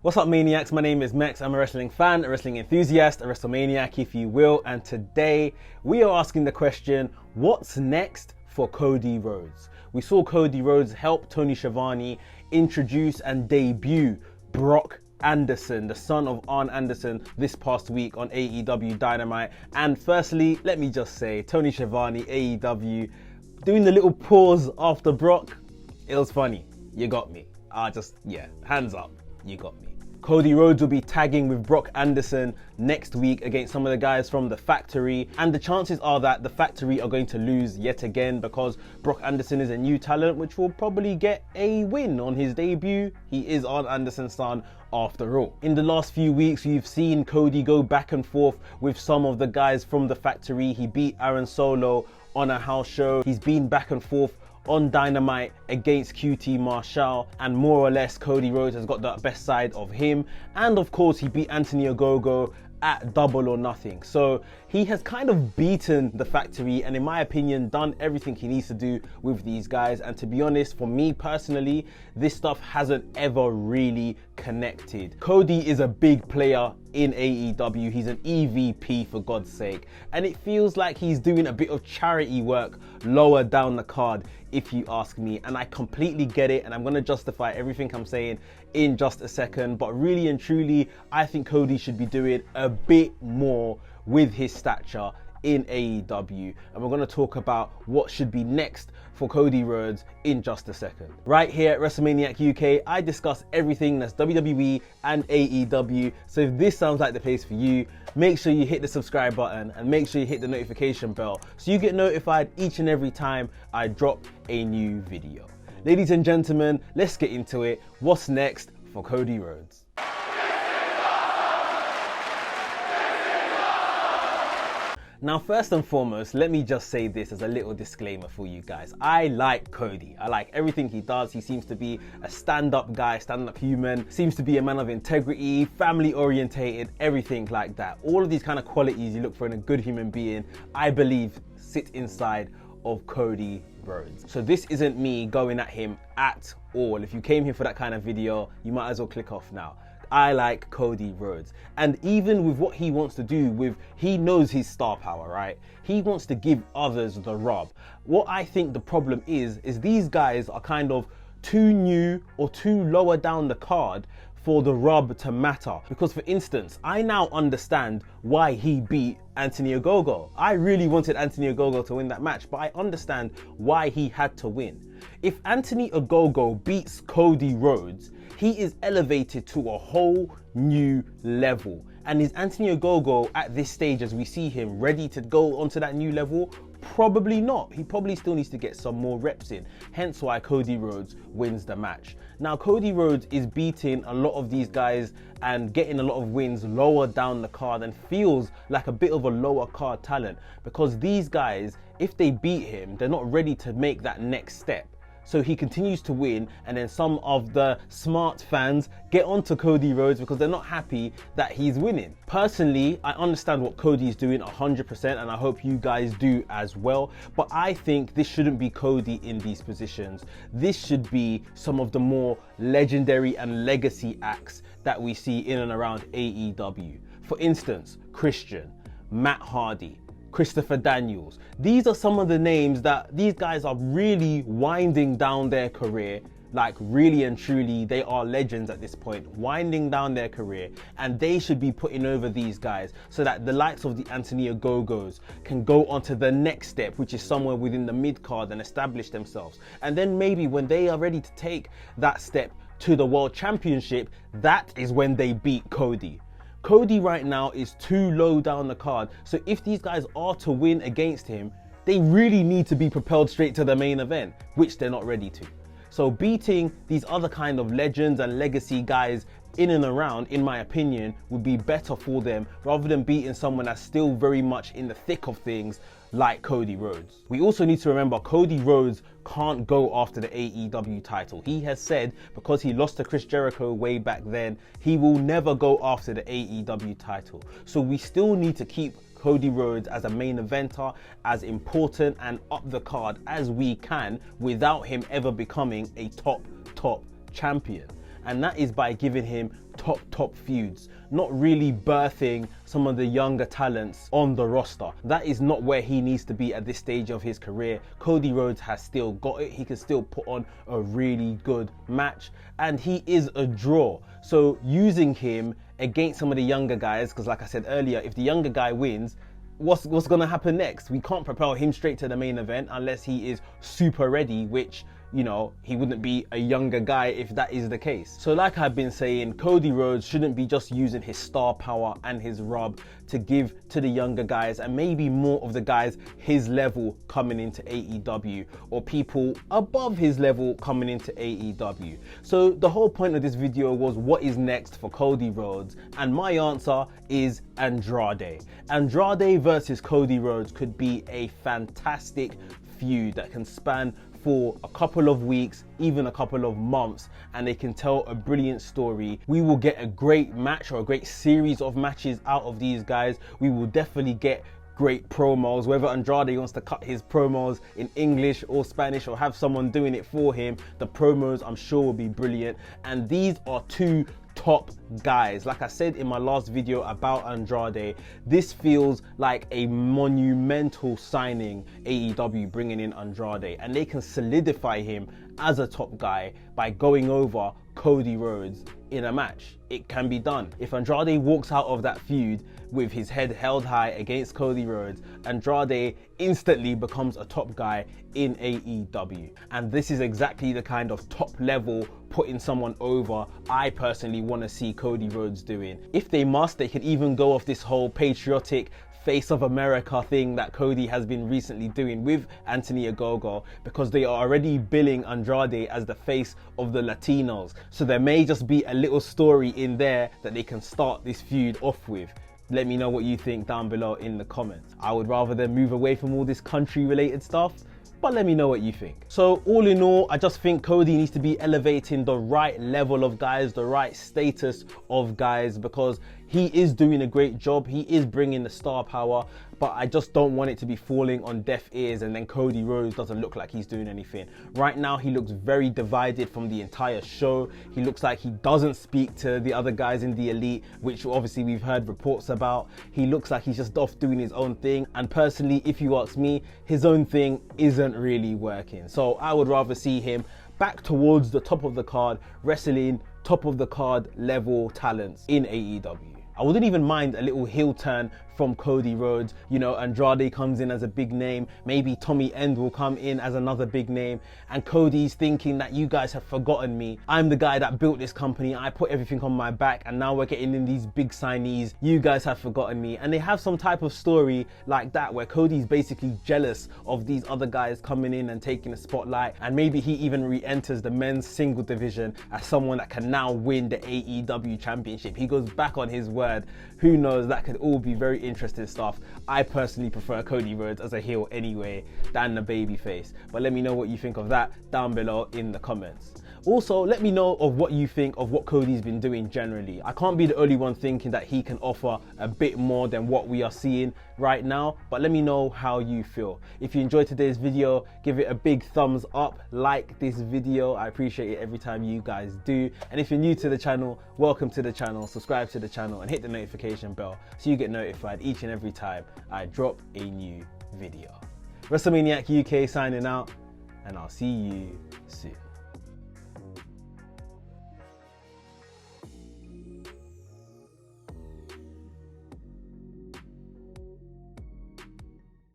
What's up, Maniacs? My name is Mex. I'm a wrestling fan, a wrestling enthusiast, a WrestleManiac, if you will. And today we are asking the question, what's next for Cody Rhodes? We saw Cody Rhodes help Tony Schiavone introduce and debut Brock Anderson, the son of Arn Anderson, this past week on AEW Dynamite. And firstly, let me just say, Tony Schiavone, AEW, doing the little pause after Brock, it was funny. You got me. Hands up. You got me. Cody Rhodes will be tagging with Brock Anderson next week against some of the guys from The Factory, and the chances are that The Factory are going to lose yet again because Brock Anderson is a new talent which will probably get a win on his debut. He is Arn Anderson's son after all. In the last few weeks, you've seen Cody go back and forth with some of the guys from The Factory. He beat Aaron Solo on a house show. He's been back and forth on Dynamite against QT Marshall, and more or less Cody Rhodes has got the best side of him. And of course, he beat Anthony Ogogo at Double or Nothing. So he has kind of beaten The Factory and, in my opinion, done everything he needs to do with these guys. And to be honest, for me personally, this stuff hasn't ever really connected. Cody is a big player in AEW. He's an EVP, for God's sake. And it feels like he's doing a bit of charity work lower down the card, if you ask me. And I completely get it, and I'm going to justify everything I'm saying in just a second. But really and truly, I think Cody should be doing a bit more with his stature in AEW, and we're going to talk about what should be next for Cody Rhodes in just a second. Right here at WrestleManiac UK, I discuss everything that's WWE and AEW, so if this sounds like the place for you, make sure you hit the subscribe button and make sure you hit the notification bell so you get notified each and every time I drop a new video. Ladies and gentlemen, let's get into it. What's next for Cody Rhodes? Now, first and foremost, let me just say this as a little disclaimer for you guys. I like Cody. I like everything he does. He seems to be a stand-up guy, stand-up human, seems to be a man of integrity, family-orientated, everything like that. All of these kind of qualities you look for in a good human being, I believe, sit inside of Cody Rhodes. So this isn't me going at him at all. If you came here for that kind of video, you might as well click off now. I like Cody Rhodes. And even with what he wants to do, he knows his star power, right? He wants to give others the rub. What I think the problem is these guys are kind of too new or too lower down the card for the rub to matter. Because, for instance, I now understand why he beat Anthony Ogogo. I really wanted Anthony Ogogo to win that match, but I understand why he had to win. If Anthony Ogogo beats Cody Rhodes, he is elevated to a whole new level. And is Anthony Ogogo at this stage, as we see him, ready to go onto that new level? Probably not. He probably still needs to get some more reps in, hence why Cody Rhodes wins the match. Now, Cody Rhodes is beating a lot of these guys and getting a lot of wins lower down the card and feels like a bit of a lower card talent, because these guys, if they beat him, they're not ready to make that next step. So he continues to win, and then some of the smart fans get onto Cody Rhodes because they're not happy that he's winning. Personally, I understand what Cody is doing 100%, and I hope you guys do as well. But I think this shouldn't be Cody in these positions. This should be some of the more legendary and legacy acts that we see in and around AEW. For instance, Christian, Matt Hardy, Christopher Daniels. These are some of the names that these guys are really winding down their career. Like, really and truly, they are legends at this point, winding down their career, and they should be putting over these guys so that the likes of the Anthony Ogogos can go on to the next step, which is somewhere within the mid-card, and establish themselves. And then maybe when they are ready to take that step to the World Championship, that is when they beat Cody. Cody right now is too low down the card, so if these guys are to win against him, they really need to be propelled straight to the main event, which they're not ready to. So beating these other kind of legends and legacy guys in and around, in my opinion, would be better for them rather than beating someone that's still very much in the thick of things like Cody Rhodes. We also need to remember Cody Rhodes can't go after the AEW title. He has said, because he lost to Chris Jericho way back then, he will never go after the AEW title. So we still need to keep Cody Rhodes as a main eventer, as important and up the card as we can, without him ever becoming a top champion. And that is by giving him top feuds, not really birthing some of the younger talents on the roster. That is not where he needs to be at this stage of his career. Cody Rhodes has still got it. He can still put on a really good match, and he is a draw. So using him against some of the younger guys, because like I said earlier, if the younger guy wins, what's going to happen next? We can't propel him straight to the main event unless he is super ready, which, you know, he wouldn't be a younger guy if that is the case. So like I've been saying, Cody Rhodes shouldn't be just using his star power and his rub to give to the younger guys, and maybe more of the guys his level coming into AEW, or people above his level coming into AEW. So the whole point of this video was, what is next for Cody Rhodes? And my answer is Andrade. Andrade versus Cody Rhodes could be a fantastic feud that can span for a couple of weeks, even a couple of months, and they can tell a brilliant story. We will get a great match, or a great series of matches out of these guys. We will definitely get great promos, whether Andrade wants to cut his promos in English or Spanish or have someone doing it for him. The promos, I'm sure, will be brilliant, and these are two top guys. Like I said in my last video about Andrade, this feels like a monumental signing, AEW bringing in Andrade, and they can solidify him as a top guy by going over Cody Rhodes in a match. It can be done. If Andrade walks out of that feud with his head held high against Cody Rhodes, Andrade instantly becomes a top guy in AEW. And this is exactly the kind of top level putting someone over I personally want to see Cody Rhodes doing. If they must, they could even go off this whole patriotic face of America thing that Cody has been recently doing with Anthony Ogogo, because they are already billing Andrade as the face of the Latinos. So there may just be a little story in there that they can start this feud off with. Let me know what you think down below in the comments. I would rather them move away from all this country related stuff, but let me know what you think. So all in all, I just think Cody needs to be elevating the right level of guys, the right status of guys, because he is doing a great job. He is bringing the star power, but I just don't want it to be falling on deaf ears and then Cody Rhodes doesn't look like he's doing anything. Right now, he looks very divided from the entire show. He looks like he doesn't speak to the other guys in the Elite, which obviously we've heard reports about. He looks like he's just off doing his own thing. And personally, if you ask me, his own thing isn't really working. So I would rather see him back towards the top of the card, wrestling top of the card level talents in AEW. I wouldn't even mind a little heel turn from Cody Rhodes. You know, Andrade comes in as a big name, maybe Tommy End will come in as another big name, and Cody's thinking that you guys have forgotten me. I'm the guy that built this company, I put everything on my back, and now we're getting in these big signees. You guys have forgotten me. And they have some type of story like that where Cody's basically jealous of these other guys coming in and taking the spotlight, and maybe he even re-enters the men's single division as someone that can now win the AEW championship. He goes back on his word. Who knows? That could all be very interesting stuff. I personally prefer Cody Rhodes as a heel anyway than the babyface, but let me know what you think of that down below in the comments. Also, let me know of what you think of what Cody's been doing generally. I can't be the only one thinking that he can offer a bit more than what we are seeing right now, but let me know how you feel. If you enjoyed today's video, give it a big thumbs up, like this video. I appreciate it every time you guys do. And if you're new to the channel, welcome to the channel, subscribe to the channel and hit the notification bell so you get notified each and every time I drop a new video. WrestleManiac UK signing out, and I'll see you soon.